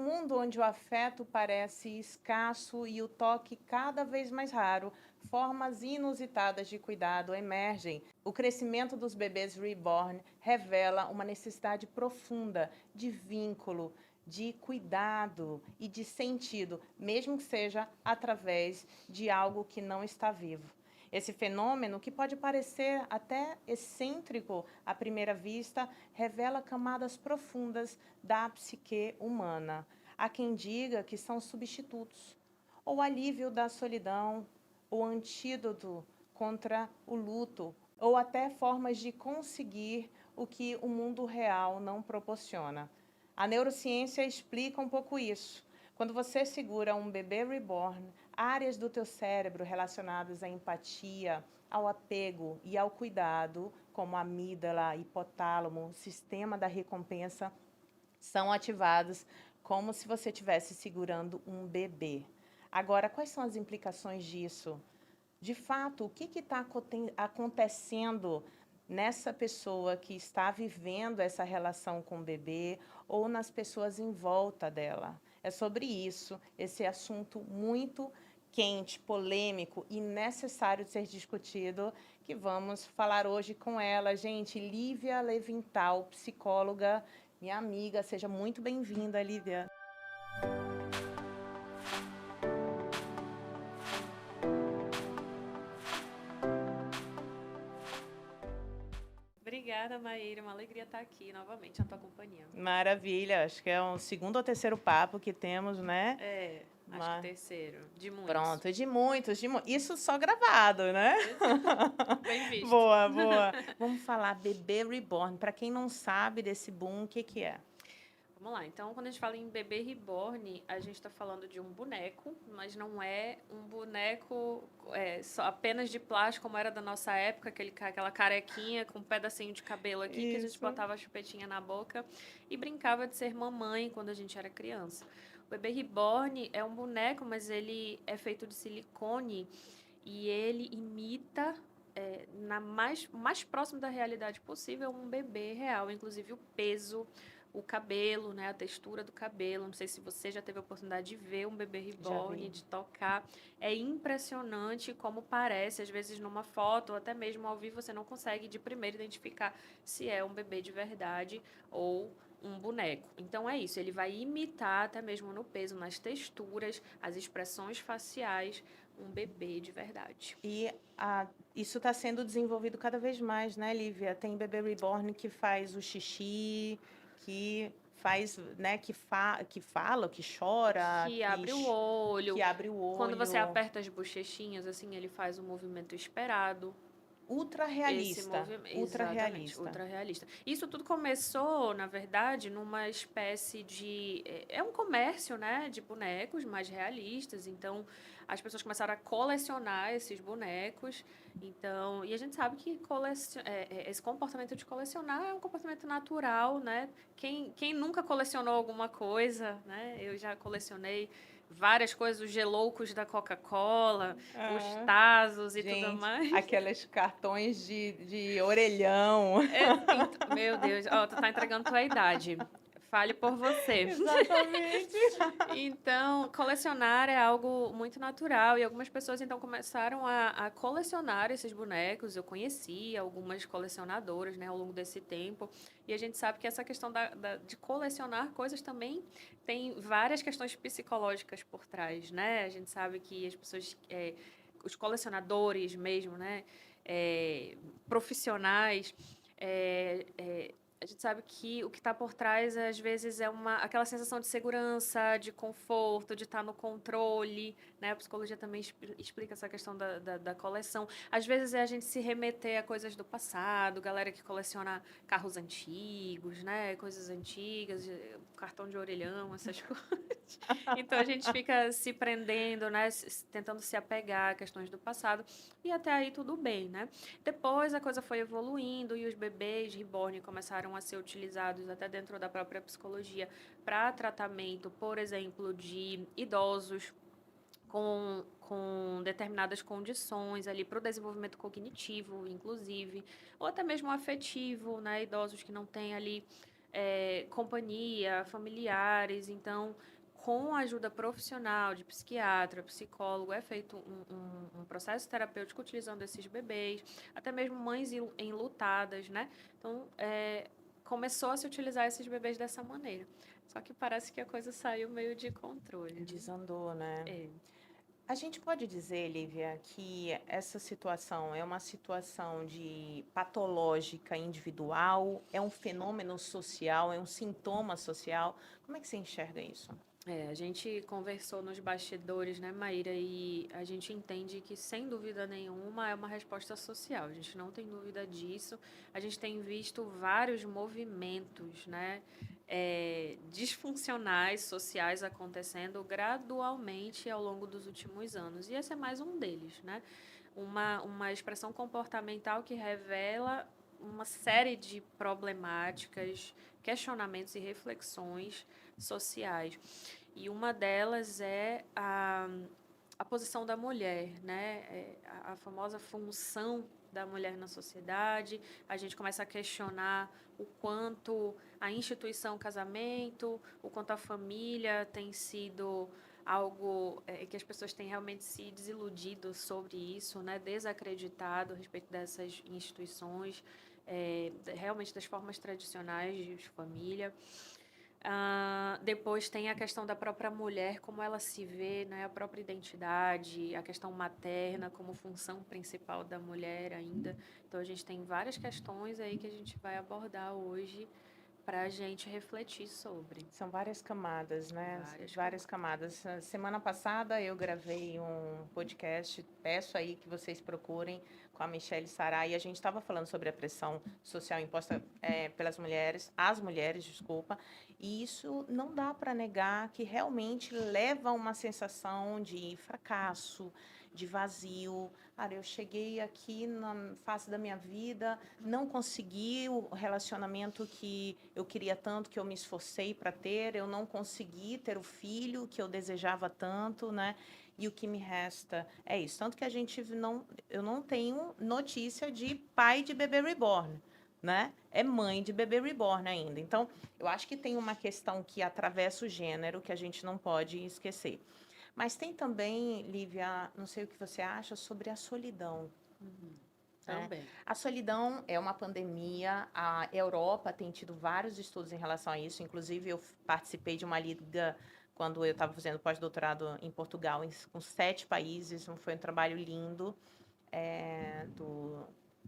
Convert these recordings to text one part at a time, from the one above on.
mundo onde o afeto parece escasso e o toque cada vez mais raro, formas inusitadas de cuidado emergem. O crescimento dos bebês reborn revela uma necessidade profunda de vínculo, de cuidado e de sentido, mesmo que seja através de algo que não está vivo. Esse fenômeno, que pode parecer até excêntrico à primeira vista, revela camadas profundas da psique humana. Há quem diga que são substitutos, ou alívio da solidão, o antídoto contra o luto, ou até formas de conseguir o que o mundo real não proporciona. A neurociência explica um pouco isso. Quando você segura um bebê reborn, áreas do teu cérebro relacionadas à empatia, ao apego e ao cuidado, como a amígdala, hipotálamo, sistema da recompensa, são ativados como se você estivesse segurando um bebê. Agora, quais são as implicações disso? De fato, o que está acontecendo nessa pessoa que está vivendo essa relação com o bebê ou nas pessoas em volta dela? É sobre isso, esse assunto muito quente, polêmico e necessário de ser discutido, que vamos falar hoje com ela. Gente, Lívia Levintal, psicóloga, minha amiga. Seja muito bem-vinda, Lívia. Obrigada, Maíra. Uma alegria estar aqui novamente na tua companhia. Maravilha. Acho que é um segundo ou terceiro papo que temos, né? Acho que terceiro. De muitos. Pronto, de muitos. Isso só gravado, né? Bem visto. Boa, boa. Vamos falar bebê reborn. Para quem não sabe desse boom, o que é? Vamos lá. Então, quando a gente fala em bebê reborn, a gente está falando de um boneco, mas não é um boneco só apenas de plástico, como era da nossa época, aquela carequinha com um pedacinho de cabelo aqui, que a gente botava a chupetinha na boca e brincava de ser mamãe quando a gente era criança. O bebê reborn é um boneco, mas ele é feito de silicone e ele imita mais próximo da realidade possível um bebê real, inclusive o peso, o cabelo, né, a textura do cabelo. Não sei se você já teve a oportunidade de ver um bebê reborn, de tocar. É impressionante como parece, às vezes numa foto ou até mesmo ao vivo você não consegue de primeiro identificar se é um bebê de verdade ou um boneco. Então é isso, ele vai imitar até mesmo no peso, nas texturas, as expressões faciais, um bebê de verdade. E isso está sendo desenvolvido cada vez mais, né, Lívia? Tem bebê reborn que faz o xixi, que faz, né, que fala, que chora, que abre o olho. Que abre o olho. Quando você aperta as bochechinhas, assim, ele faz um movimento esperado. Ultra realista. Ultra realista. Ultra realista. Isso tudo começou, na verdade, numa espécie de... É um comércio, né, de bonecos mais realistas. Então, as pessoas começaram a colecionar esses bonecos. Então, e a gente sabe que esse comportamento de colecionar é um comportamento natural, né? Quem nunca colecionou alguma coisa, né? Eu já colecionei várias coisas, os geloucos da Coca-Cola, os Tazos e tudo mais. Aqueles cartões de orelhão. Meu Deus, tu tá entregando tua idade. Fale por você. Exatamente. Então, colecionar é algo muito natural e algumas pessoas então começaram a colecionar esses bonecos. Eu conheci algumas colecionadoras, né, ao longo desse tempo. E a gente sabe que essa questão de colecionar coisas também tem várias questões psicológicas por trás, né? A gente sabe que as pessoas, os colecionadores mesmo, né, profissionais, a gente sabe que o que está por trás, às vezes, é aquela sensação de segurança, de conforto, de estar no controle, né? A psicologia também explica essa questão da coleção. Às vezes, é a gente se remeter a coisas do passado, galera que coleciona carros antigos, né? Coisas antigas, cartão de orelhão, essas coisas. Então, a gente fica se prendendo, né? Tentando se apegar a questões do passado. E até aí, tudo bem, né? Depois, a coisa foi evoluindo e os bebês reborn começaram a ser utilizados até dentro da própria psicologia para tratamento, por exemplo, de idosos com determinadas condições ali para o desenvolvimento cognitivo, inclusive, ou até mesmo afetivo, né? Idosos que não têm ali companhia, familiares, então com a ajuda profissional de psiquiatra, psicólogo, é feito um processo terapêutico utilizando esses bebês, até mesmo mães enlutadas, né? Então, começou a se utilizar esses bebês dessa maneira. Só que parece que a coisa saiu meio de controle, né? Desandou, né? É. A gente pode dizer, Lívia, que essa situação é uma situação de patológica individual, é um fenômeno social, é um sintoma social? Como é que você enxerga isso? A gente conversou nos bastidores, né, Maíra, e a gente entende que, sem dúvida nenhuma, é uma resposta social. A gente não tem dúvida disso. A gente tem visto vários movimentos, né, disfuncionais sociais acontecendo gradualmente ao longo dos últimos anos. E esse é mais um deles, né? Uma expressão comportamental que revela uma série de problemáticas, questionamentos e reflexões sociais. E uma delas é a posição da mulher, né? A famosa função da mulher na sociedade. A gente começa a questionar o quanto a instituição casamento, o quanto a família tem sido algo que as pessoas têm realmente se desiludido sobre isso, né? Desacreditado a respeito dessas instituições, realmente das formas tradicionais de família. Depois tem a questão da própria mulher, como ela se vê, né? A própria identidade, a questão materna como função principal da mulher ainda. Então, a gente tem várias questões aí que a gente vai abordar hoje para a gente refletir sobre. São várias camadas, né? Várias Camadas. Semana passada eu gravei um podcast, peço aí que vocês procurem, com a Michelle Sarai, e a gente estava falando sobre a pressão social imposta pelas mulheres, as mulheres, desculpa, e isso não dá para negar que realmente leva a uma sensação de fracasso, de vazio. Cara, eu cheguei aqui na fase da minha vida, não consegui o relacionamento que eu queria tanto, que eu me esforcei para ter, eu não consegui ter o filho que eu desejava tanto, né? E o que me resta é isso. Tanto que eu não tenho notícia de pai de bebê reborn, né? É mãe de bebê reborn ainda. Então, eu acho que tem uma questão que atravessa o gênero que a gente não pode esquecer. Mas tem também, Lívia, não sei o que você acha, sobre a solidão. Também. A solidão é uma pandemia. A Europa tem tido vários estudos em relação a isso. Inclusive, eu participei de uma liga quando eu estava fazendo pós-doutorado em Portugal, com 7 países. Foi um trabalho lindo,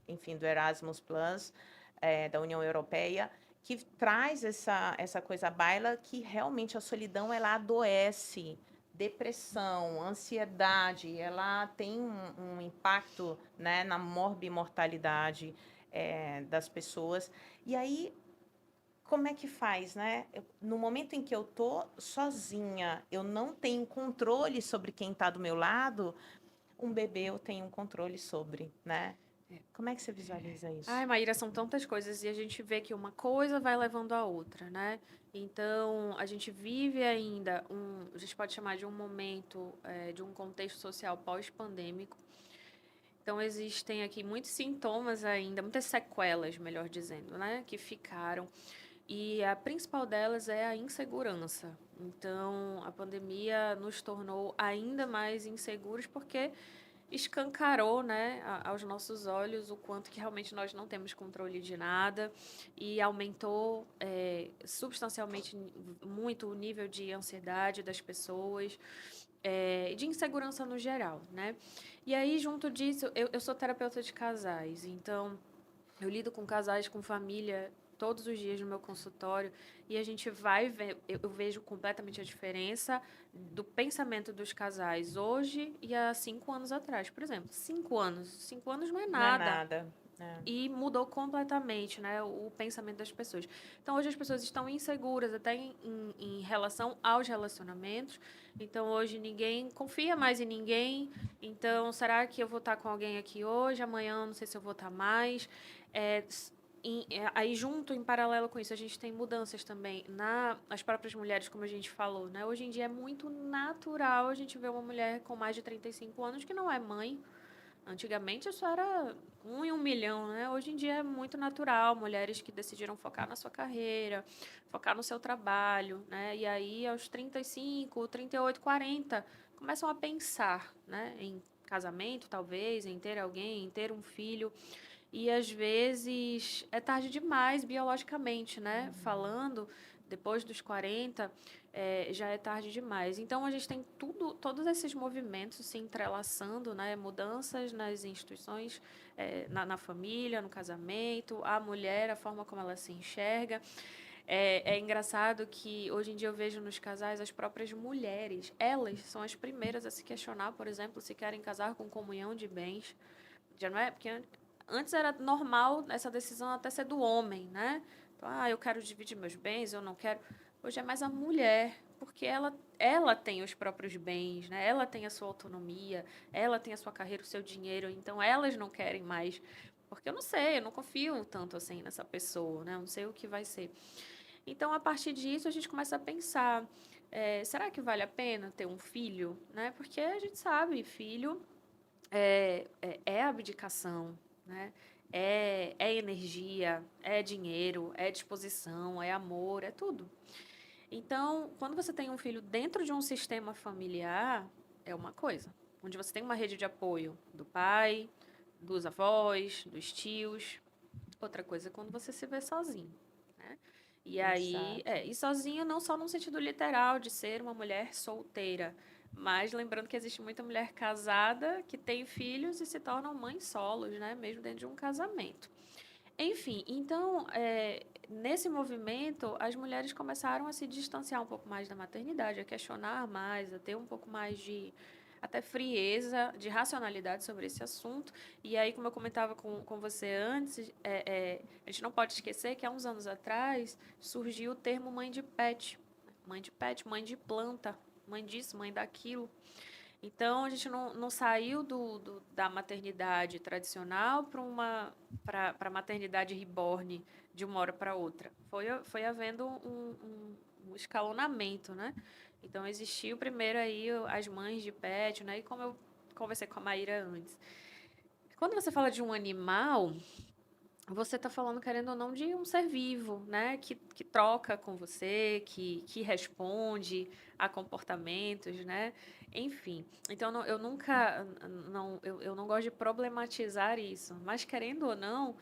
enfim, do Erasmus Plus, da União Europeia, que traz essa coisa à baila que realmente a solidão ela adoece. Depressão, ansiedade, ela tem um impacto, né, na morbimortalidade das pessoas. E aí, como é que faz, né? No momento em que eu tô sozinha, eu não tenho controle sobre quem está do meu lado, um bebê eu tenho um controle sobre, né? Como é que você visualiza isso? Ai, Maíra, são tantas coisas e a gente vê que uma coisa vai levando a outra, né? Então, a gente vive ainda a gente pode chamar de um momento, de um contexto social pós-pandêmico. Então, existem aqui muitos sintomas ainda, muitas sequelas, melhor dizendo, né? Que ficaram. E a principal delas é a insegurança. Então, a pandemia nos tornou ainda mais inseguros porque escancarou, né, aos nossos olhos o quanto que realmente nós não temos controle de nada e aumentou substancialmente muito o nível de ansiedade das pessoas e de insegurança no geral, né? E aí, junto disso, eu sou terapeuta de casais, então eu lido com casais, com família todos os dias no meu consultório e a gente vai ver, eu vejo completamente a diferença do pensamento dos casais hoje e há 5 anos atrás, por exemplo. 5 anos não é nada. Não é nada. E mudou completamente, né, o pensamento das pessoas. Então, hoje as pessoas estão inseguras até em relação aos relacionamentos. Então, hoje ninguém confia mais em ninguém. Então, será que eu vou estar com alguém aqui hoje? Amanhã, não sei se eu vou estar mais. Aí, junto, em paralelo com isso, a gente tem mudanças também nas próprias mulheres, como a gente falou, né? Hoje em dia é muito natural a gente ver uma mulher com mais de 35 anos que não é mãe, Antigamente isso era 1 em 1 milhão, né? Hoje em dia é muito natural, mulheres que decidiram focar na sua carreira, focar no seu trabalho, né? E aí aos 35, 38, 40, começam a pensar, né, em casamento, talvez, em ter alguém, em ter um filho. E às vezes é tarde demais biologicamente, né? Falando, depois dos 40, já é tarde demais. Então a gente tem todos esses movimentos se entrelaçando, né? Mudanças nas instituições, na família, no casamento, a mulher, a forma como ela se enxerga. É engraçado que hoje em dia eu vejo nos casais as próprias mulheres, elas são as primeiras a se questionar, por exemplo, se querem casar com comunhão de bens. Já não é? Porque antes era normal essa decisão até ser do homem, né? Então, eu quero dividir meus bens, eu não quero. Hoje é mais a mulher, porque ela tem os próprios bens, né? Ela tem a sua autonomia, ela tem a sua carreira, o seu dinheiro, então elas não querem mais. Porque eu não sei, eu não confio tanto assim nessa pessoa, né? Eu não sei o que vai ser. Então, a partir disso, a gente começa a pensar: será que vale a pena ter um filho? Né? Porque a gente sabe, filho é abdicação, né? É energia, é dinheiro, é disposição, é amor, é tudo. Então, quando você tem um filho dentro de um sistema familiar, é uma coisa. Onde você tem uma rede de apoio do pai, dos avós, dos tios. Outra coisa é quando você se vê sozinho, né? E aí, Exato. e sozinho não só no sentido literal de ser uma mulher solteira, mas lembrando que existe muita mulher casada que tem filhos e se tornam mães solos, né? Mesmo dentro de um casamento. Enfim, então, nesse movimento, as mulheres começaram a se distanciar um pouco mais da maternidade, a questionar mais, a ter um pouco mais de até frieza, de racionalidade sobre esse assunto. E aí, como eu comentava com você antes, a gente não pode esquecer que há uns anos atrás surgiu o termo mãe de pet. Mãe de pet, mãe de planta, mãe disso, mãe daquilo. Então, a gente não saiu da maternidade tradicional para a maternidade reborn de uma hora para outra. Foi havendo um escalonamento, né? Então, existiu primeiro aí as mães de pet, né? E como eu conversei com a Maíra antes. Quando você fala de um animal, você está falando, querendo ou não, de um ser vivo, né? Que troca com você, que responde a comportamentos, né? Enfim. Então, eu nunca. Não, eu não gosto de problematizar isso. Mas, querendo ou não,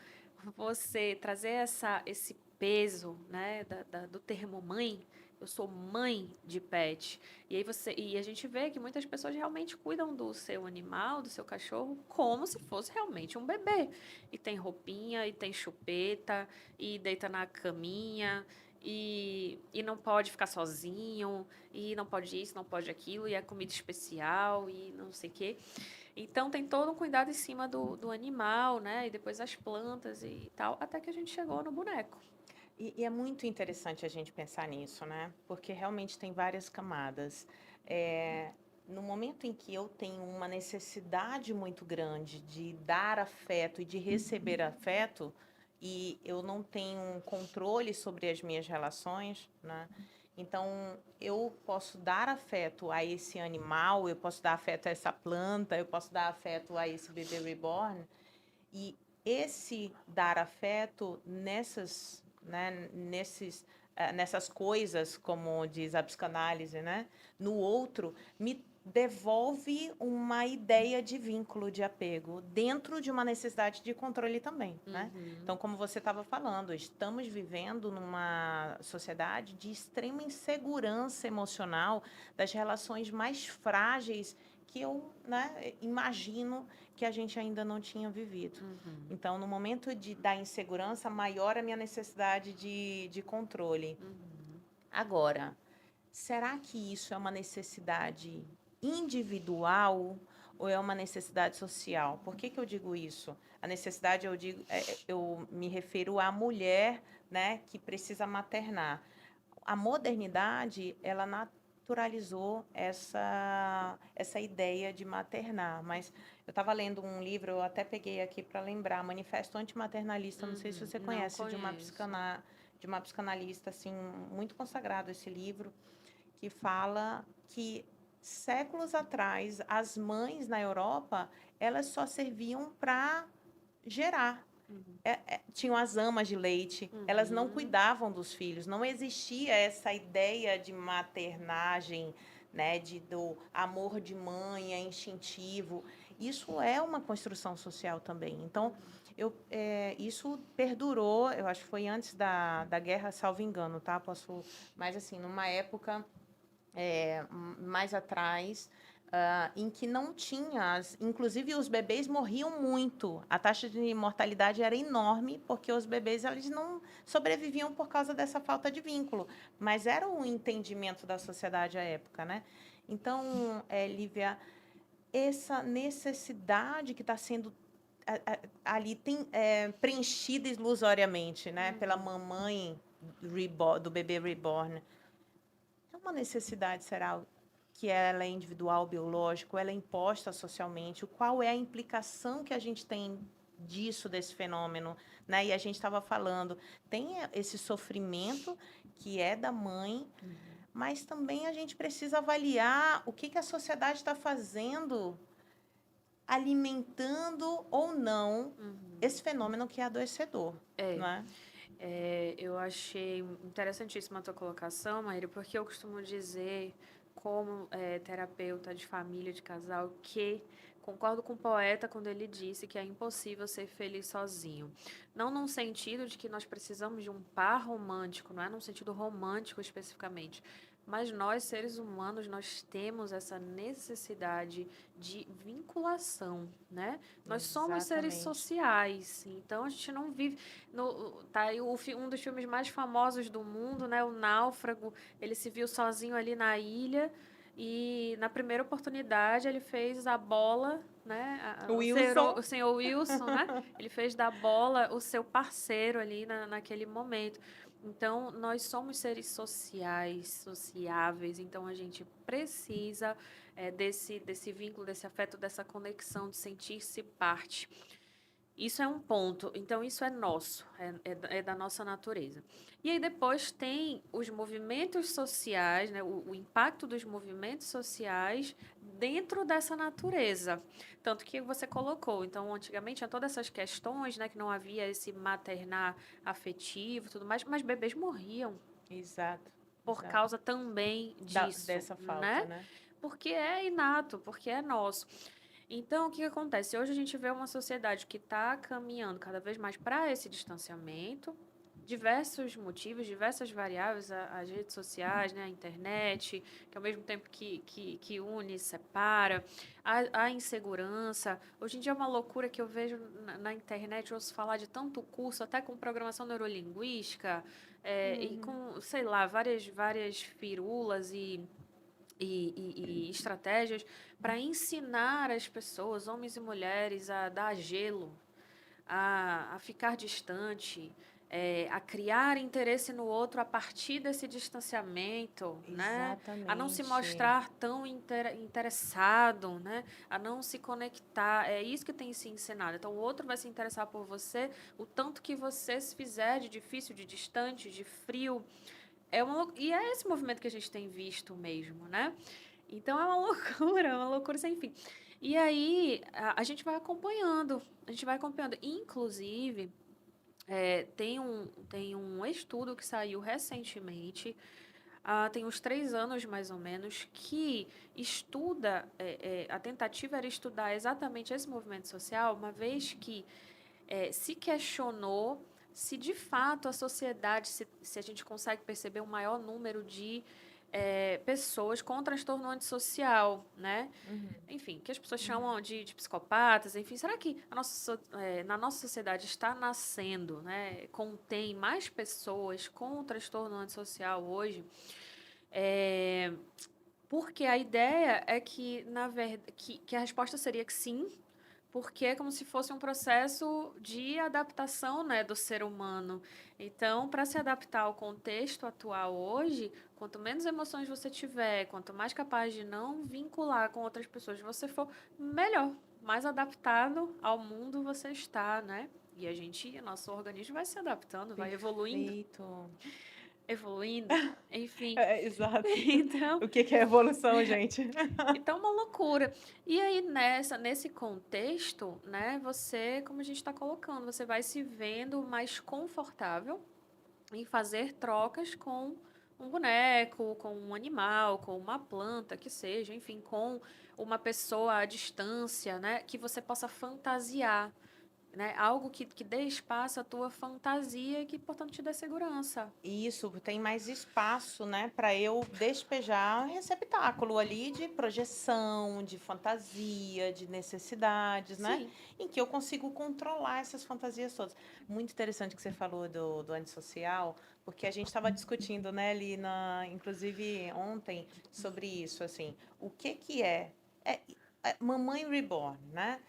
você trazer esse peso, né? Do termo mãe. Eu sou mãe de pet. E a gente vê que muitas pessoas realmente cuidam do seu animal, do seu cachorro, como se fosse realmente um bebê. E tem roupinha, e tem chupeta, e deita na caminha, e não pode ficar sozinho, e não pode isso, não pode aquilo, e é comida especial, e não sei o quê. Então tem todo um cuidado em cima do animal, né? E depois as plantas e tal, até que a gente chegou no boneco. E é muito interessante a gente pensar nisso, né? Porque realmente tem várias camadas. No momento em que eu tenho uma necessidade muito grande de dar afeto e de receber afeto, e eu não tenho um controle sobre as minhas relações, né? Então, eu posso dar afeto a esse animal, eu posso dar afeto a essa planta, eu posso dar afeto a esse bebê reborn, e esse dar afeto nessas, né, nessas coisas, como diz a psicanálise, né, no outro, me devolve uma ideia de vínculo, de apego, dentro de uma necessidade de controle também, né? Uhum. Então, como você estava falando, estamos vivendo numa sociedade de extrema insegurança emocional, das relações mais frágeis que eu, né, imagino que a gente ainda não tinha vivido. Uhum. Então, no momento da insegurança, maior a minha necessidade de controle. Uhum. Agora, será que isso é uma necessidade individual ou é uma necessidade social? Por que eu digo isso? A necessidade, eu me refiro à mulher, né, que precisa maternar. A modernidade, ela naturalizou essa ideia de maternar, mas eu estava lendo um livro, eu até peguei aqui para lembrar, Manifesto Antimaternalista, não sei se Uhum. você Não conhece, conheço. de uma psicanalista assim muito consagrado esse livro, que fala que séculos atrás, as mães na Europa, elas só serviam para gerar. Uhum. Tinham as amas de leite, elas não Uhum. cuidavam dos filhos, não existia essa ideia de maternagem, né, do amor de mãe, é instintivo. Isso é uma construção social também. Então, isso perdurou, eu acho que foi antes da guerra, salvo engano, tá? Mas assim, numa época mais atrás, em que não tinha, inclusive os bebês morriam muito. A taxa de mortalidade era enorme, porque os bebês eles não sobreviviam por causa dessa falta de vínculo. Mas era o entendimento da sociedade à época, né? Então, Lívia, essa necessidade que está sendo ali preenchida ilusoriamente, né, pela mamãe do bebê reborn. É uma necessidade, será que ela é individual, biológico, ela é imposta socialmente? Qual é a implicação que a gente tem disso, desse fenômeno? Né? E a gente estava falando, tem esse sofrimento que é da mãe, mas também a gente precisa avaliar o que a sociedade está fazendo, alimentando ou não esse fenômeno que é adoecedor. É. Não é? Eu achei interessantíssima a tua colocação, Maíra, porque eu costumo dizer, como terapeuta de família, de casal, que concordo com o poeta quando ele disse que é impossível ser feliz sozinho. Não num sentido de que nós precisamos de um par romântico, não é num sentido romântico especificamente, mas nós, seres humanos, nós temos essa necessidade de vinculação, né? Nós somos seres Exatamente. sociais, então a gente não vive tá aí um dos filmes mais famosos do mundo, né? O Náufrago. Ele se viu sozinho ali na ilha e na primeira oportunidade ele fez a bola, né? Wilson. O senhor Wilson, né? Ele fez da bola o seu parceiro ali naquele momento. Então, nós somos seres sociais, sociáveis, então a gente precisa desse vínculo, desse afeto, dessa conexão, de sentir-se parte. Isso é um ponto. Então, isso é nosso, é da nossa natureza. E aí, depois, tem os movimentos sociais, né, o impacto dos movimentos sociais dentro dessa natureza. Tanto que você colocou. Então, antigamente, tinha todas essas questões, né, que não havia esse maternar afetivo e tudo mais, mas bebês morriam Exato. por causa também disso, Dessa falta, né? né? Porque é inato, porque é nosso. Então, o que acontece? Hoje a gente vê uma sociedade que está caminhando cada vez mais para esse distanciamento, diversos motivos, diversas variáveis, as redes sociais, né, a internet, que ao mesmo tempo que une, separa, a insegurança. Hoje em dia é uma loucura que eu vejo na internet, eu ouço falar de tanto curso, até com programação neurolinguística, e com, sei lá, várias firulas e estratégias para ensinar as pessoas, homens e mulheres, a dar gelo, a ficar distante, a criar interesse no outro a partir desse distanciamento, né? A não se Exatamente. mostrar tão interessado, né? A não se conectar. É isso que tem se ensinado. Então, o outro vai se interessar por você o tanto que você se fizer de difícil, de distante, de frio. E é esse movimento que a gente tem visto mesmo, né? Então é uma loucura, uma loucura sem fim. E aí a gente vai acompanhando, a gente vai acompanhando. Inclusive, tem um estudo que saiu recentemente, tem uns 3 anos mais ou menos, que estuda, a tentativa era estudar exatamente esse movimento social, uma vez que se questionou se de fato a sociedade, se a gente consegue perceber um maior número de pessoas com transtorno antissocial, né? Enfim, que as pessoas chamam de psicopatas, enfim. Será que na nossa sociedade está nascendo, né? Contém mais pessoas com transtorno antissocial hoje? É, porque a ideia é que, na verdade, que a resposta seria que sim, porque é como se fosse um processo de adaptação, né, do ser humano. Então, para se adaptar ao contexto atual hoje, quanto menos emoções você tiver, quanto mais capaz de não vincular com outras pessoas você for, melhor, mais adaptado ao mundo você está, né? E nosso organismo vai se adaptando, vai evoluindo. Perfeito. evoluindo, enfim. Exato. Então, O que que é evolução, gente? então é uma loucura. E aí nesse contexto, né, você, como a gente está colocando, você vai se vendo mais confortável em fazer trocas com um boneco, com um animal, com uma planta, que seja, enfim, com uma pessoa à distância, né, que você possa fantasiar, né, algo que dê espaço à tua fantasia e que, portanto, te dê segurança. Isso, tem mais espaço, né, para eu despejar um receptáculo ali de projeção, de fantasia, de necessidades, né, Sim. em que eu consigo controlar essas fantasias todas. Muito interessante que você falou do antissocial, porque a gente estava discutindo, né, ali inclusive ontem, sobre isso, assim, o que que é, mamãe reborn, né?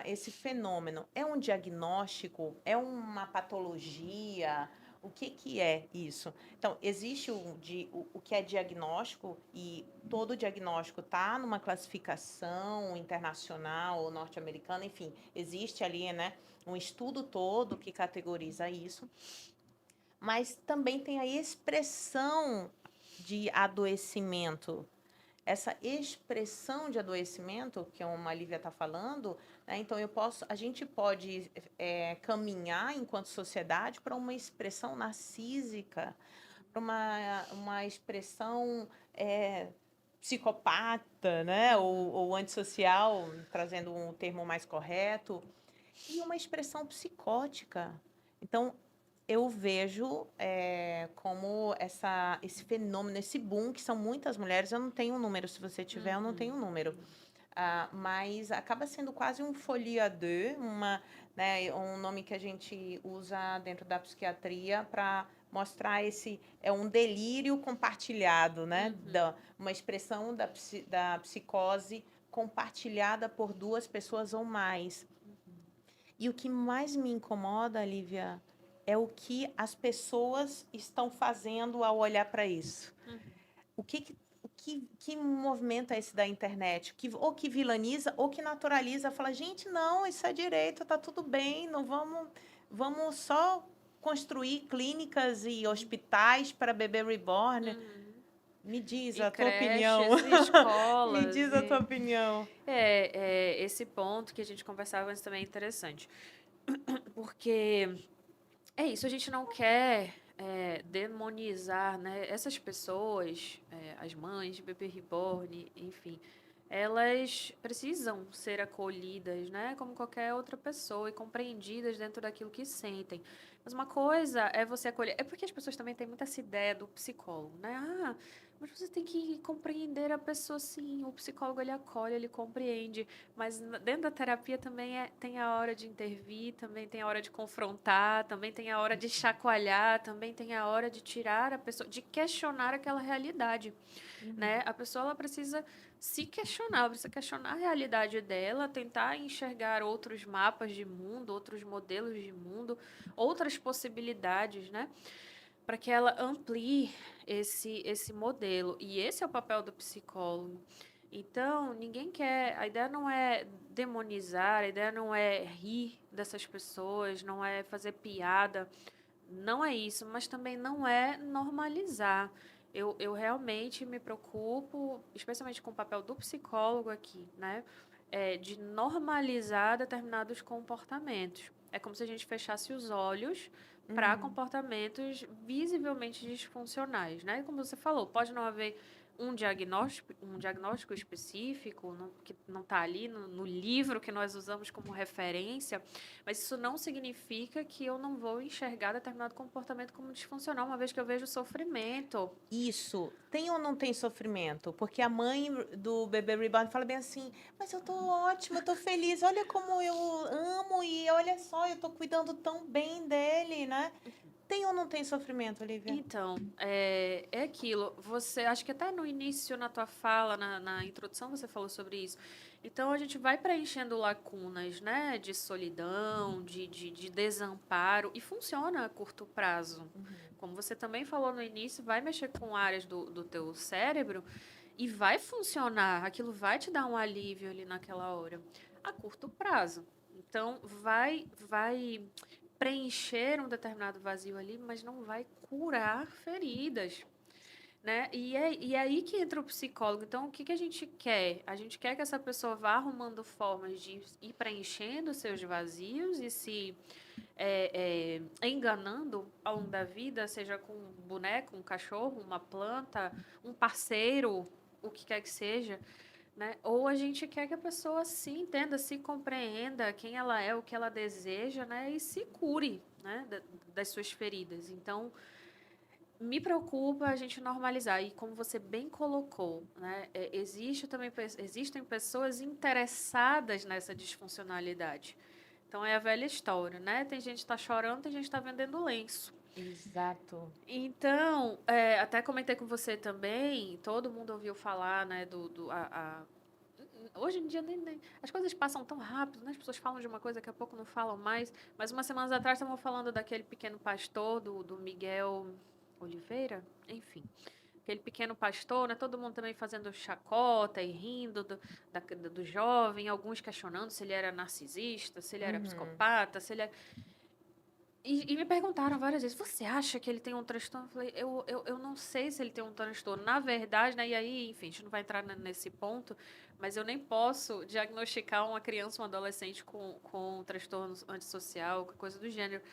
Esse fenômeno é um diagnóstico, é uma patologia? O que que é isso? Então, existe o que é diagnóstico e todo diagnóstico está numa classificação internacional ou norte-americana, enfim, existe ali, né, um estudo todo que categoriza isso, mas também tem a expressão de adoecimento, essa expressão de adoecimento que a Lívia está falando, né? Então a gente pode caminhar enquanto sociedade para uma expressão narcísica, para uma expressão psicopata, né? Ou antissocial, trazendo um termo mais correto, e uma expressão psicótica. Então, eu vejo como esse fenômeno, esse boom, que são muitas mulheres, eu não tenho um número, se você tiver, eu não tenho um número. Mas acaba sendo quase um folie à deux, né, um nome que a gente usa dentro da psiquiatria para mostrar um delírio compartilhado, né? Uma expressão da psicose compartilhada por duas pessoas ou mais. E o que mais me incomoda, Lívia, é o que as pessoas estão fazendo ao olhar para isso. O que movimento é esse da internet? Ou que vilaniza, ou que naturaliza, fala, gente, não, isso é direito, tá tudo bem, não vamos só construir clínicas e hospitais para bebê reborn. Me diz E a tua opinião. creches, e Me escolas, diz a tua e opinião. esse ponto que a gente conversava antes também é interessante. Porque é isso, a gente não quer demonizar, né? Essas pessoas, as mães de bebê reborn, enfim, elas precisam ser acolhidas, né? Como qualquer outra pessoa e compreendidas dentro daquilo que sentem. Mas uma coisa é você acolher. É porque as pessoas também têm muita essa ideia do psicólogo, né? Ah, mas você tem que compreender a pessoa, sim. O psicólogo ele acolhe, ele compreende. Mas dentro da terapia também tem a hora de intervir, também tem a hora de confrontar, também tem a hora de chacoalhar, também tem a hora de tirar a pessoa, de questionar aquela realidade, né? A pessoa ela precisa se questionar, ela precisa questionar a realidade dela, tentar enxergar outros mapas de mundo, outros modelos de mundo, outras possibilidades, né? Para que ela amplie esse modelo. E esse é o papel do psicólogo. Então, ninguém quer. A ideia não é demonizar, a ideia não é rir dessas pessoas, não é fazer piada, não é isso, mas também não é normalizar. Eu realmente me preocupo, especialmente com o papel do psicólogo aqui, né? De normalizar determinados comportamentos. É como se a gente fechasse os olhos para comportamentos visivelmente disfuncionais, né? Como você falou, pode não haver um diagnóstico específico que não está ali no livro que nós usamos como referência, mas isso não significa que eu não vou enxergar determinado comportamento como disfuncional, uma vez que eu vejo sofrimento. Isso, tem ou não tem sofrimento? Porque a mãe do bebê reborn fala bem assim, mas eu tô ótima, eu tô feliz, olha como eu amo e olha só, eu tô cuidando tão bem dele, né? Tem ou não tem sofrimento, Olivia? Então, é aquilo. Você, acho que até no início, na tua fala, na introdução, você falou sobre isso. Então, a gente vai preenchendo lacunas, né? De solidão, de desamparo, e funciona a curto prazo. Como você também falou no início, vai mexer com áreas do teu cérebro e vai funcionar. Aquilo vai te dar um alívio ali naquela hora, a curto prazo. Então, vai preencher um determinado vazio ali, mas não vai curar feridas, né? E é aí que entra o psicólogo. Então, o que que a gente quer? A gente quer que essa pessoa vá arrumando formas de ir preenchendo seus vazios e se enganando ao longo da vida, seja com um boneco, um cachorro, uma planta, um parceiro, o que quer que seja, né? Ou a gente quer que a pessoa se entenda, se compreenda quem ela é, o que ela deseja, né? E se cure, né? Das suas feridas. Então, me preocupa a gente normalizar. E como você bem colocou, né? Existem pessoas interessadas nessa disfuncionalidade. Então, é a velha história, né? Tem gente que está chorando, tem gente que está vendendo lenço. Exato. Então, até comentei com você também, todo mundo ouviu falar, né, hoje em dia as coisas passam tão rápido, né? As pessoas falam de uma coisa, daqui a pouco não falam mais. Mas umas semanas atrás estavam falando daquele pequeno pastor, do Miguel Oliveira, enfim. Aquele pequeno pastor, né? Todo mundo também fazendo chacota e rindo do jovem, alguns questionando se ele era narcisista, se ele era Uhum. psicopata, se ele era... E me perguntaram várias vezes, você acha que ele tem um transtorno? Eu falei, eu não sei se ele tem um transtorno. Na verdade, né? E aí, enfim, a gente não vai entrar nesse ponto, mas eu nem posso diagnosticar uma criança, um adolescente com um transtorno antissocial, coisa do gênero.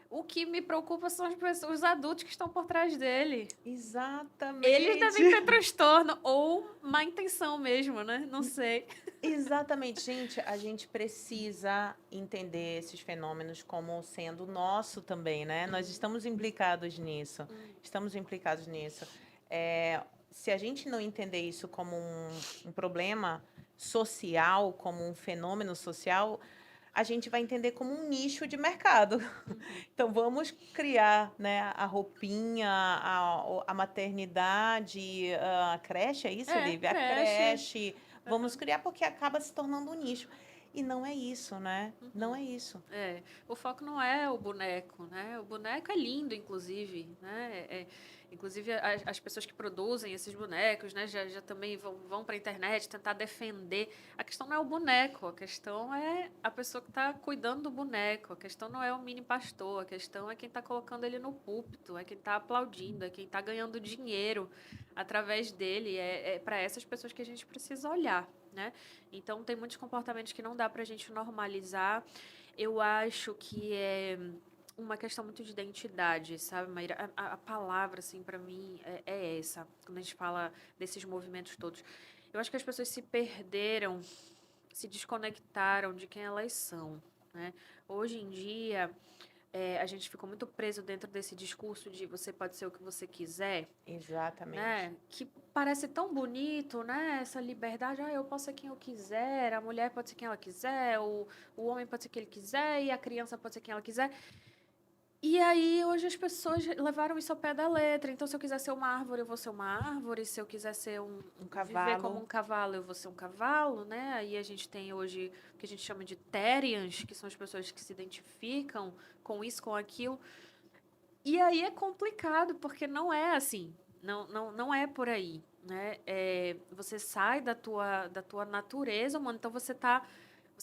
O que me preocupa são os adultos que estão por trás dele. Eles Exatamente. devem ter transtorno ou má intenção mesmo, né? Não sei. Exatamente, gente, a gente precisa entender esses fenômenos como sendo nosso também, né? Nós estamos implicados nisso, estamos implicados nisso. Se a gente não entender isso como um problema social, como um fenômeno social, a gente vai entender como um nicho de mercado. Uhum. Então vamos criar, né, a roupinha, a maternidade, a creche, é isso, Lívia? A Creche. creche, vamos Aham. criar porque acaba se tornando um nicho. E não é isso, né? Não Uhum. é isso. O foco não é o boneco, né? O boneco é lindo, inclusive, né? Inclusive, as pessoas que produzem esses bonecos, né? Já também vão para a internet tentar defender. A questão não é o boneco, a questão é a pessoa que está cuidando do boneco. A questão não é o mini pastor, a questão é quem está colocando ele no púlpito, é quem está aplaudindo, é quem está ganhando dinheiro através dele. É para essas pessoas que a gente precisa olhar, né? Então, tem muitos comportamentos que não dá para a gente normalizar. Eu acho que é uma questão muito de identidade, sabe, Maíra? A palavra, assim, para mim, é essa, quando a gente fala desses movimentos todos. Eu acho que as pessoas se perderam, se desconectaram de quem elas são, né? Hoje em dia, a gente ficou muito preso dentro desse discurso de você pode ser o que você quiser, Exatamente. né? Que parece tão bonito, né? Essa liberdade, eu posso ser quem eu quiser, a mulher pode ser quem ela quiser, o homem pode ser quem ele quiser e a criança pode ser quem ela quiser. E aí, hoje as pessoas levaram isso ao pé da letra. Então, se eu quiser ser uma árvore, eu vou ser uma árvore. Se eu quiser ser Um viver como cavalo. um cavalo, eu vou ser um cavalo, né? Aí a gente tem hoje o que a gente chama de Therians, que são as pessoas que se identificam com isso, com aquilo. E aí é complicado, porque não é assim. Não é por aí, né? Você sai da tua natureza humana, então você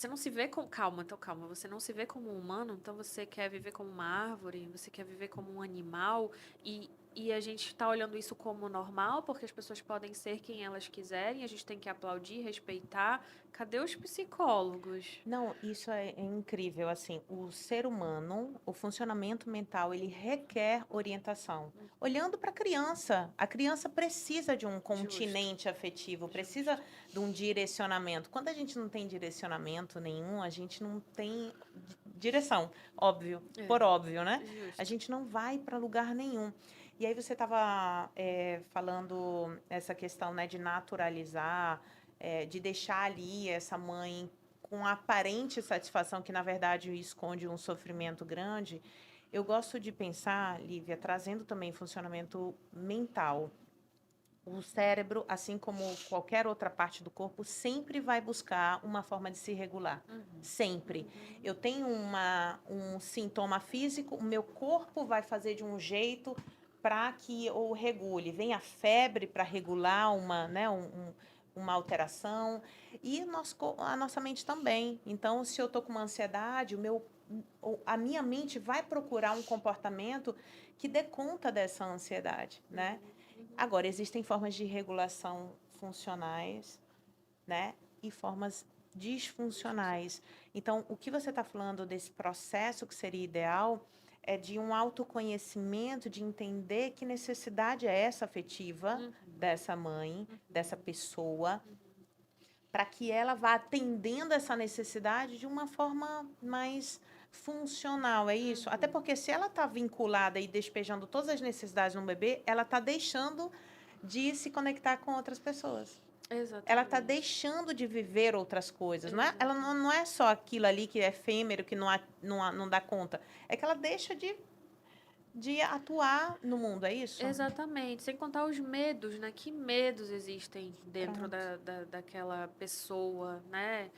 não se vê com... Calma, então calma. Você não se vê como um humano, então você quer viver como uma árvore, você quer viver como um animal. E a gente está olhando isso como normal, porque as pessoas podem ser quem elas quiserem, a gente tem que aplaudir, respeitar. Cadê os psicólogos? Não, isso é incrível, assim, o ser humano, o funcionamento mental, ele requer orientação. Olhando para a criança precisa de um Justo, continente afetivo, precisa justo. de um direcionamento. Quando a gente não tem direcionamento nenhum, a gente não tem direção, óbvio, É, por óbvio, né? A justo. gente não vai para lugar nenhum. E aí você estava falando essa questão, né, de naturalizar, de deixar ali essa mãe com aparente satisfação, que na verdade esconde um sofrimento grande. Eu gosto de pensar, Lívia, trazendo também funcionamento mental. O cérebro, assim como qualquer outra parte do corpo, sempre vai buscar uma forma de se regular. Uhum, Sempre. uhum. Eu tenho um sintoma físico, o meu corpo vai fazer de um jeito para que eu regule. Vem a febre para regular uma alteração. E a nossa mente também. Então, se eu estou com uma ansiedade, a minha mente vai procurar um comportamento que dê conta dessa ansiedade, né? Agora, existem formas de regulação funcionais, né? E formas disfuncionais. Então, o que você está falando desse processo que seria ideal é de um autoconhecimento, de entender que necessidade é essa afetiva dessa mãe, dessa pessoa, para que ela vá atendendo essa necessidade de uma forma mais funcional, é isso? Até porque se ela está vinculada e despejando todas as necessidades no bebê, ela está deixando de se conectar com outras pessoas. Ela está Exatamente. deixando de viver outras coisas. Não é, ela não é só aquilo ali que é efêmero, que não dá conta. É que ela deixa de atuar no mundo, é isso? Exatamente, sem contar os medos, né? Que medos existem dentro Pronto. daquela pessoa, né?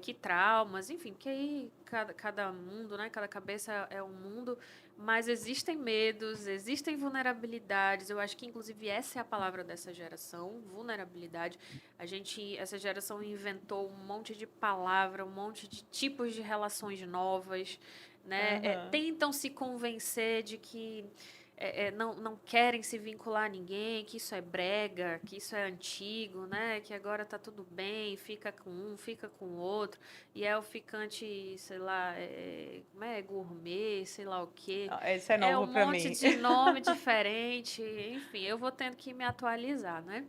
Que traumas, enfim, que aí cada mundo, né? Cada cabeça é um mundo, mas existem medos, existem vulnerabilidades. Eu acho que, inclusive, essa é a palavra dessa geração, vulnerabilidade. Essa geração inventou um monte de palavra, um monte de tipos de relações novas, né? Tentam se convencer de que não querem se vincular a ninguém, que isso é brega, que isso é antigo, né? Que agora tá tudo bem, fica com um, fica com o outro, e é o ficante, sei lá, como é? Gourmet, sei lá o quê. Esse é É novo um para monte mim. de nome diferente, enfim, eu vou tendo que me atualizar, né?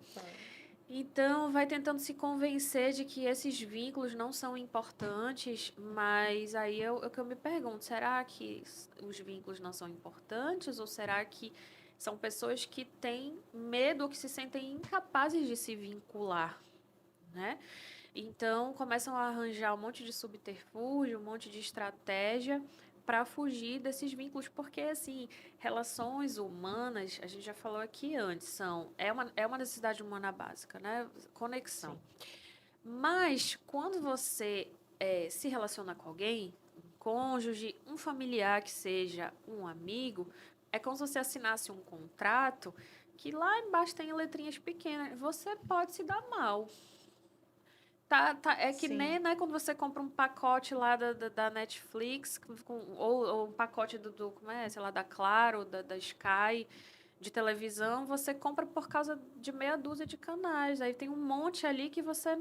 Então, vai tentando se convencer de que esses vínculos não são importantes, mas aí é o que eu me pergunto, será que os vínculos não são importantes ou será que são pessoas que têm medo ou que se sentem incapazes de se vincular, né? Então, começam a arranjar um monte de subterfúgio, um monte de estratégia para fugir desses vínculos, porque, assim, relações humanas, a gente já falou aqui antes, é uma necessidade humana básica, né? Conexão. Sim. Mas, quando você se relaciona com alguém, um cônjuge, um familiar que seja um amigo, é como se você assinasse um contrato que lá embaixo tem letrinhas pequenas. Você pode se dar mal. É que nem, Sim. né, quando você compra um pacote lá da Netflix, ou um pacote como é, sei lá, da Claro, da Sky, de televisão, você compra por causa de meia dúzia de canais. Aí tem um monte ali que você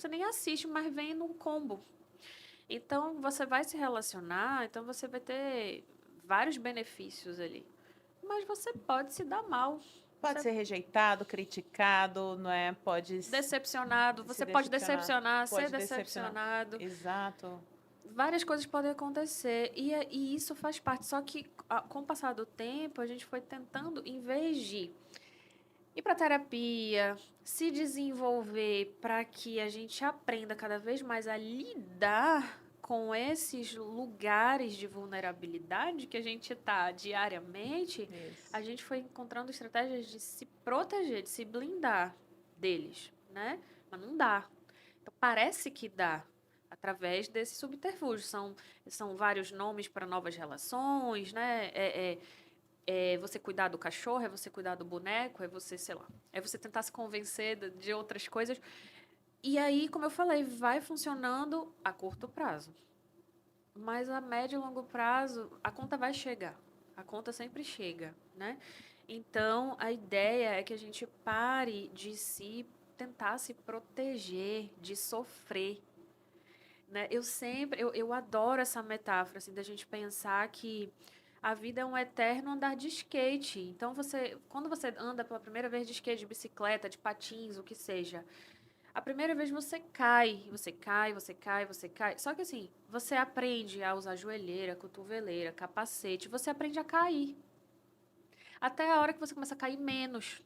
nem assiste, mas vem num combo. Então, você vai se relacionar, então você vai ter vários benefícios ali. Mas você pode se dar mal. Pode ser rejeitado, criticado, não é? Pode Decepcionado, se você pode decepcionar. decepcionar, ser Pode decepcionar. decepcionado. Exato. Várias coisas podem acontecer e isso faz parte. Só que com o passar do tempo, a gente foi tentando, em vez de ir para terapia, se desenvolver para que a gente aprenda cada vez mais a lidar com esses lugares de vulnerabilidade que a gente está diariamente, Isso. a gente foi encontrando estratégias de se proteger, de se blindar deles, né? Mas não dá. Então, parece que dá através desse subterfúgio. São vários nomes para novas relações, né? É você cuidar do cachorro, é você cuidar do boneco, é você, sei lá, é você tentar se convencer de outras coisas. E aí, como eu falei, vai funcionando a curto prazo. Mas a médio e longo prazo, a conta vai chegar. A conta sempre chega, né? Então, a ideia é que a gente pare de tentar se proteger, de sofrer, né? Eu adoro essa metáfora, assim, da gente pensar que a vida é um eterno andar de skate. Então, quando você anda pela primeira vez de skate, de bicicleta, de patins, o que seja, a primeira vez você cai, você cai, você cai, você cai. Só que assim, você aprende a usar joelheira, cotoveleira, capacete, você aprende a cair. Até a hora que você começa a cair menos,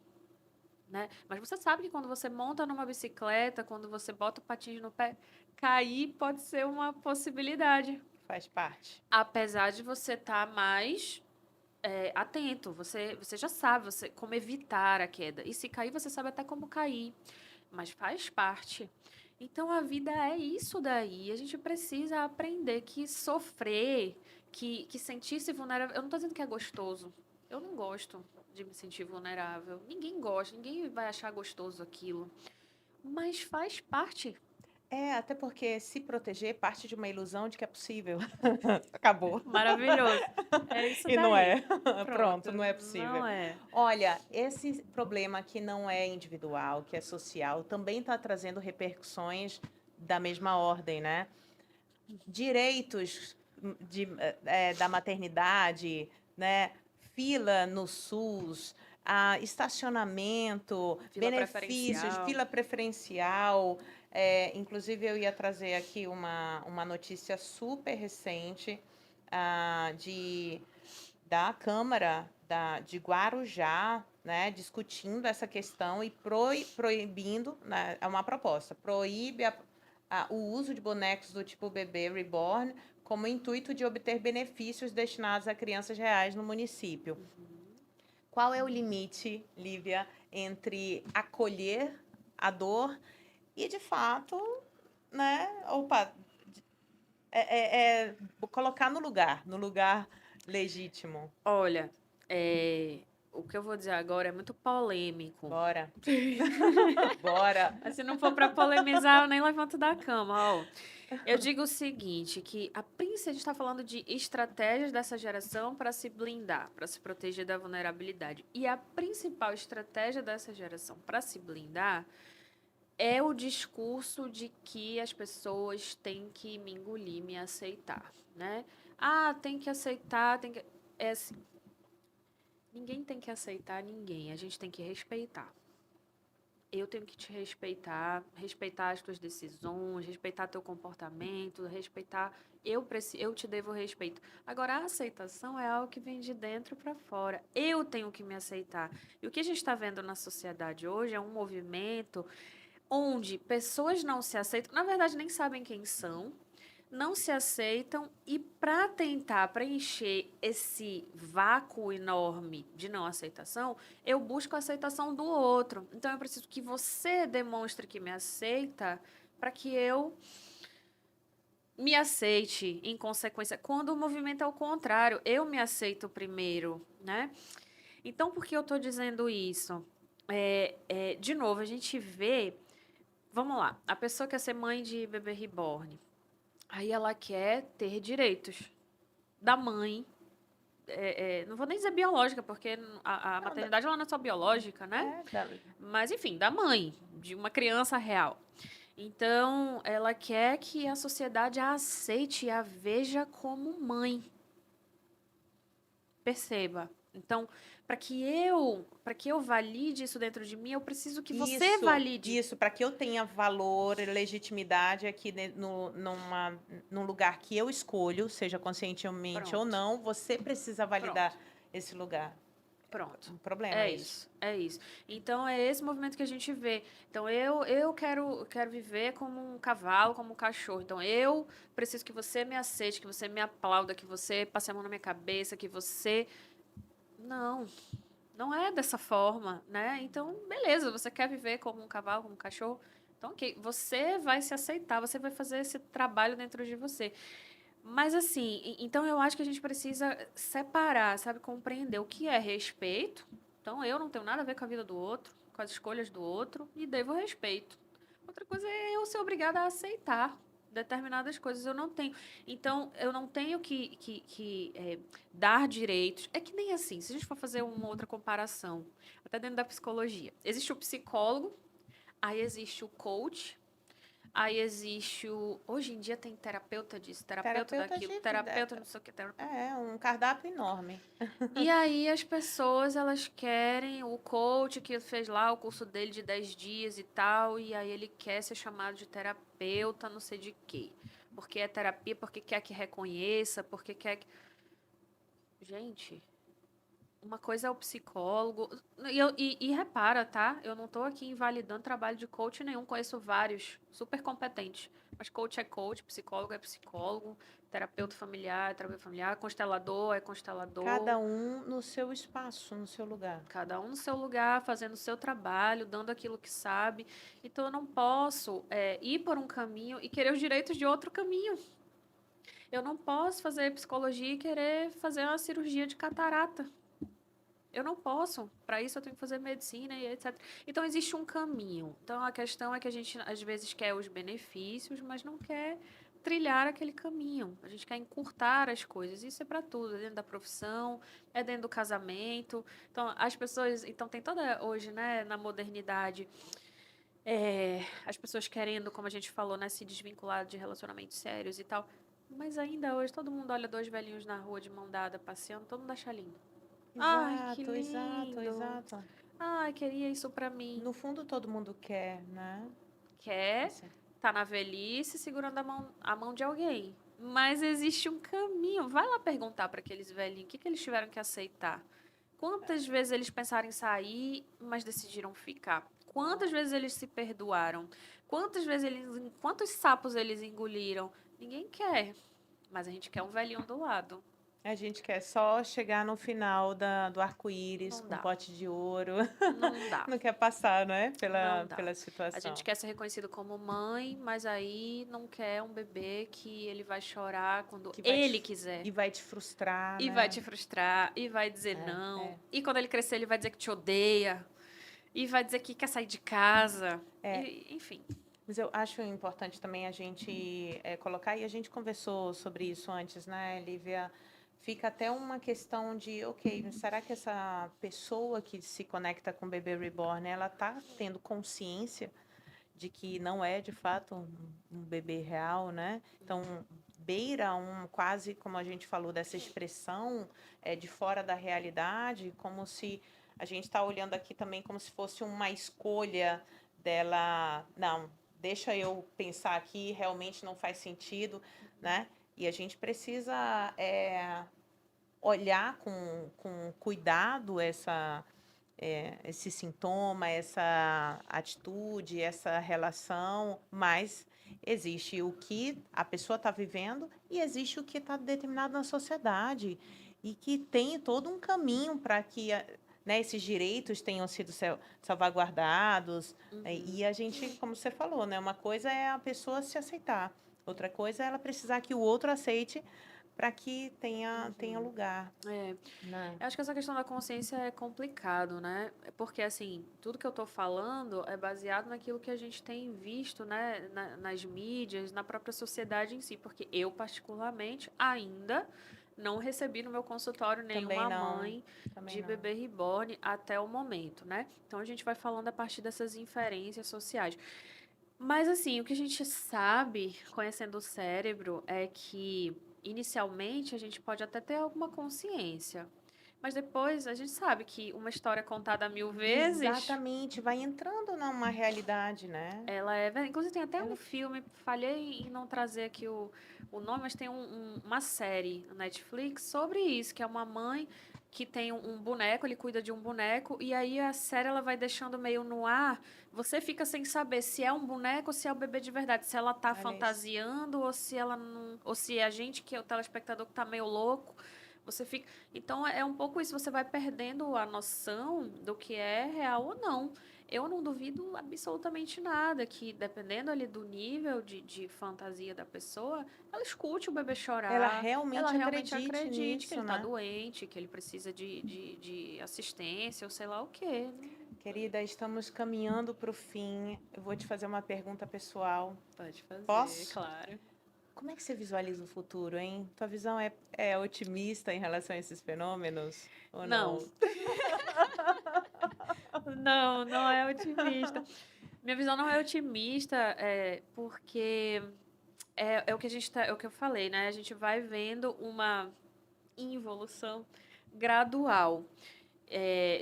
né? Mas você sabe que quando você monta numa bicicleta, quando você bota o patins no pé, cair pode ser uma possibilidade. Faz parte. Apesar de você estar mais atento, você já sabe como evitar a queda. E se cair, você sabe até como cair. Mas faz parte. Então a vida é isso daí. A gente precisa aprender que sofrer, que sentir-se vulnerável. Eu não estou dizendo que é gostoso. Eu não gosto de me sentir vulnerável. Ninguém gosta, ninguém vai achar gostoso aquilo. Mas faz parte. Até porque se proteger parte de uma ilusão de que é possível. Acabou. Maravilhoso. É isso E não daí. é. Pronto, Pronto, não é possível. não é. Olha, esse problema que não é individual, que é social, também está trazendo repercussões da mesma ordem, né? Direitos da maternidade, né? Fila no SUS, estacionamento, Fila benefícios, preferencial. fila preferencial. Inclusive, eu ia trazer aqui uma notícia super recente de da Câmara de Guarujá, né, discutindo essa questão e proibindo, né, é uma proposta, proíbe o uso de bonecos do tipo bebê reborn como intuito de obter benefícios destinados a crianças reais no município. Qual é o limite, Lívia, entre acolher a dor e, de fato, né, colocar no lugar legítimo? Olha, o que eu vou dizer agora é muito polêmico. Bora. Bora. Mas se não for para polemizar, eu nem levanto da cama, ó. Eu digo o seguinte, que a gente está falando de estratégias dessa geração para se blindar, para se proteger da vulnerabilidade. E a principal estratégia dessa geração para se blindar é o discurso de que as pessoas têm que me engolir, me aceitar, né? Ah, tem que aceitar, tem que... É assim, ninguém tem que aceitar ninguém, a gente tem que respeitar. Eu tenho que te respeitar, respeitar as tuas decisões, respeitar teu comportamento, respeitar. Eu te devo respeito. Agora, a aceitação é algo que vem de dentro para fora. Eu tenho que me aceitar. E o que a gente está vendo na sociedade hoje é um movimento onde pessoas não se aceitam, na verdade, nem sabem quem são, não se aceitam e para tentar preencher esse vácuo enorme de não aceitação, eu busco a aceitação do outro. Então eu preciso que você demonstre que me aceita para que eu me aceite em consequência. Quando o movimento é o contrário, eu me aceito primeiro, né? Então por que eu estou dizendo isso? De novo, a gente vê. Vamos lá, a pessoa quer ser mãe de bebê reborn. Aí ela quer ter direitos da mãe. Não vou nem dizer biológica, porque a Não, maternidade ela não é só biológica, né? é, da- Mas, enfim, da mãe, de uma criança real. Então, ela quer que a sociedade a aceite e a veja como mãe. Perceba. Então, para que eu valide isso dentro de mim, eu preciso que você valide. Isso, para que eu tenha valor e legitimidade aqui num lugar que eu escolho, seja conscientemente ou Pronto, não, você precisa validar pronto. esse lugar. Pronto. Um problema É isso. isso, é isso. Então é esse movimento que a gente vê. Então eu quero viver como um cavalo, como um cachorro. Então eu preciso que você me aceite, que você me aplauda, que você passe a mão na minha cabeça, que você. Não, não é dessa forma, né? Então, beleza, você quer viver como um cavalo, como um cachorro? Então, ok, você vai se aceitar, você vai fazer esse trabalho dentro de você. Mas assim, então eu acho que a gente precisa separar, sabe, compreender o que é respeito. Então eu não tenho nada a ver com a vida do outro, com as escolhas do outro e devo respeito. Outra coisa é eu ser obrigada a aceitar determinadas coisas. Eu não tenho. Então eu não tenho que dar direitos. É que nem assim, se a gente for fazer uma outra comparação, até dentro da psicologia, existe o psicólogo, aí existe o coach. Aí existe o. Hoje em dia tem terapeuta disso, terapeuta Terapeuta daquilo, de vida. terapeuta não sei o que. Um cardápio enorme. E aí as pessoas, elas querem o coach que fez lá o curso dele de 10 dias e tal, e aí ele quer ser chamado de terapeuta, não sei de quê. Porque é terapia, porque quer que reconheça, porque quer que. Gente, uma coisa é o psicólogo. E repara, tá? Eu não tô aqui invalidando trabalho de coach nenhum, conheço vários super competentes. Mas coach é coach, psicólogo é psicólogo, terapeuta familiar é terapeuta familiar, constelador é constelador. Cada um no seu espaço, no seu lugar. Cada um no seu lugar, fazendo o seu trabalho, dando aquilo que sabe. Então eu não posso ir por um caminho e querer os direitos de outro caminho. Eu não posso fazer psicologia e querer fazer uma cirurgia de catarata. Eu não posso. Para isso eu tenho que fazer medicina e etc. Então existe um caminho. Então a questão é que a gente às vezes quer os benefícios, mas não quer trilhar aquele caminho. A gente quer encurtar as coisas. Isso é para tudo, é dentro da profissão, é dentro do casamento. Então as pessoas, então tem toda hoje, né, na modernidade, as pessoas querendo, como a gente falou, né, se desvincular de relacionamentos sérios e tal. Mas ainda hoje todo mundo olha dois velhinhos na rua de mão dada passeando, todo mundo acha lindo. Ai, que Exato, exato, lindo. exato. Ai, queria isso pra mim. No fundo, todo mundo quer, né? Quer, Assim, tá na velhice segurando a mão de alguém. Mas existe um caminho. Vai lá perguntar para aqueles velhinhos o que eles tiveram que aceitar. Quantas vezes eles pensaram em sair, mas decidiram ficar? Quantas vezes eles se perdoaram? Quantos sapos eles engoliram? Ninguém quer, mas a gente quer um velhinho do lado. a gente quer só chegar no final do arco-íris Não com um dá, pote de ouro. não dá. Não quer passar, né? Não dá. Pela A gente situação. quer ser reconhecido como mãe, mas aí não quer um bebê que ele vai chorar quando Que vai ele te, quiser. e vai te frustrar, E vai né? te frustrar, e vai dizer É, não. é, E quando ele crescer, ele vai dizer que te odeia. E vai dizer que quer sair de casa. é. E, enfim. Mas eu acho importante também a gente colocar, e a gente conversou sobre isso antes, né, Lívia? Fica até uma questão de, ok, será que essa pessoa que se conecta com o bebê reborn, ela está tendo consciência de que não é de fato um bebê real, né? Então, beira quase como a gente falou dessa expressão de fora da realidade, como se a gente está olhando aqui também como se fosse uma escolha dela, não, deixa eu pensar aqui, realmente não faz sentido, né? E a gente precisa olhar com cuidado esse sintoma, essa atitude, essa relação, mas existe o que a pessoa está vivendo e existe o que está determinado na sociedade e que tem todo um caminho para que né, esses direitos tenham sido salvaguardados. Né, Uhum. e a gente, como você falou, né, uma coisa é a pessoa se aceitar, outra coisa é ela precisar que o outro aceite para que tenha Uhum. lugar. É. Né? Eu acho que essa questão da consciência é complicado, né? Porque, assim, tudo que eu tô falando é baseado naquilo que a gente tem visto, né? Nas mídias, na própria sociedade em si. Porque eu, particularmente, ainda não recebi no meu consultório Também nenhuma não, mãe também de não. bebê reborn até o momento, né? Então, a gente vai falando a partir dessas inferências sociais. Mas, assim, o que a gente sabe, conhecendo o cérebro, é que, inicialmente, a gente pode até ter alguma consciência. Mas depois a gente sabe que uma história contada 1000 vezes, Exatamente, vai entrando numa realidade, né? ela é. Inclusive, tem até um Ela filme, falhei em não trazer aqui o nome, mas tem uma série na Netflix sobre isso, que é uma mãe que tem um boneco, ele cuida de um boneco, e aí a série ela vai deixando meio no ar. Você fica sem saber se é um boneco ou se é o bebê de verdade, se ela tá olha isso. fantasiando ou se ela não. Ou se é a gente, que é o telespectador, que tá meio louco. Você fica. Então é um pouco isso, você vai perdendo a noção do que é real ou não. Eu não duvido absolutamente nada que, dependendo ali do nível de fantasia da pessoa, ela escute o bebê Ela chorar, ela realmente realmente acredite acredite que ele nisso, está né? doente, que ele precisa de assistência ou sei lá o quê. Querida, estamos caminhando para o fim. Eu vou te fazer uma pergunta pessoal. Pode fazer, Posso? claro. Como é que você visualiza o futuro, hein? Tua visão é otimista em relação a esses fenômenos ou Não, não? não, não é otimista. Minha visão não é otimista, porque é o que a gente tá, é o que eu falei, né? A gente vai vendo uma involução gradual.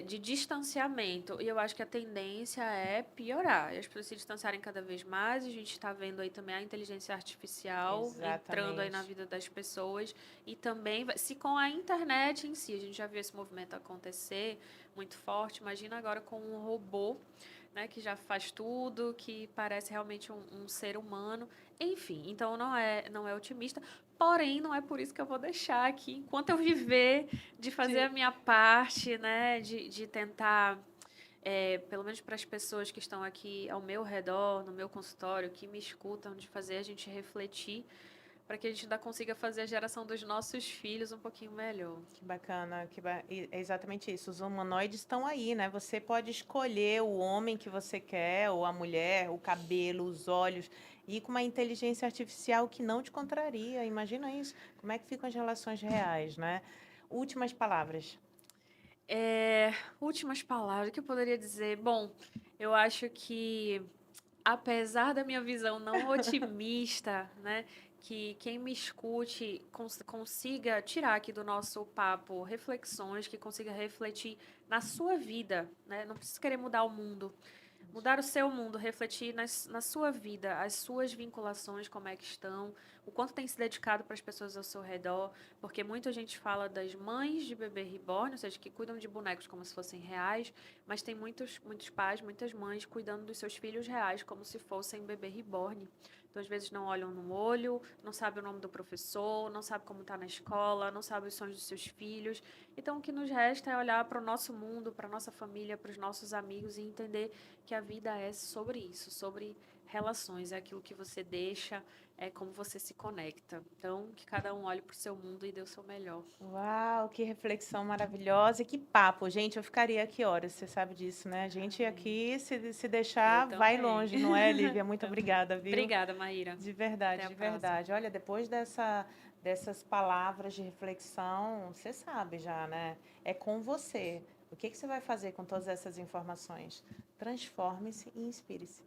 De distanciamento. E eu acho que a tendência é piorar. As pessoas se distanciarem cada vez mais. A gente está vendo aí também a inteligência artificial entrando aí na Exatamente. vida das pessoas. E também, se com a internet em si, a gente já viu esse movimento acontecer muito forte, imagina agora com um robô, né, que já faz tudo, que parece realmente um ser humano. Enfim, então não é otimista. Porém, não é por isso que eu vou deixar aqui, enquanto eu viver, de fazer a De- minha parte, né? De tentar, pelo menos para as pessoas que estão aqui ao meu redor, no meu consultório, que me escutam, de fazer a gente refletir, para que a gente ainda consiga fazer a geração dos nossos filhos um pouquinho melhor. Que bacana, é exatamente isso. Os humanoides estão aí, né? Você pode escolher o homem que você quer, ou a mulher, o cabelo, os olhos, e com uma inteligência artificial que não te contraria. Imagina isso. Como é que ficam as relações reais, né? Últimas palavras. Últimas palavras, o que eu poderia dizer? Bom, eu acho que, apesar da minha visão não otimista, né, que quem me escute consiga tirar aqui do nosso papo reflexões, que consiga refletir na sua vida, né? Não precisa querer mudar o mundo. Mudar o seu mundo, refletir na sua vida, as suas vinculações, como é que estão, o quanto tem se dedicado para as pessoas ao seu redor, porque muita gente fala das mães de bebê reborn, ou seja, que cuidam de bonecos como se fossem reais, mas tem muitos pais, muitas mães cuidando dos seus filhos reais como se fossem bebê reborn. Então, às vezes, não olham no olho, não sabem o nome do professor, não sabem como está na escola, não sabem os sonhos dos seus filhos. Então, o que nos resta é olhar para o nosso mundo, para a nossa família, para os nossos amigos e entender que a vida é sobre isso, sobre relações, é aquilo que você deixa, é como você se conecta. Então, que cada um olhe para o seu mundo e dê o seu melhor. Uau, que reflexão maravilhosa e que papo. Gente, eu ficaria aqui horas, você sabe disso, né? A gente Amém. aqui, se Eu deixar, vai também. longe, não é, Lívia? Muito Também. obrigada, viu? Obrigada, Maíra. De Até verdade, a de próxima. verdade. Olha, depois dessas palavras de reflexão, você sabe já, né? É com você. O que que você vai fazer com todas essas informações? Transforme-se e inspire-se.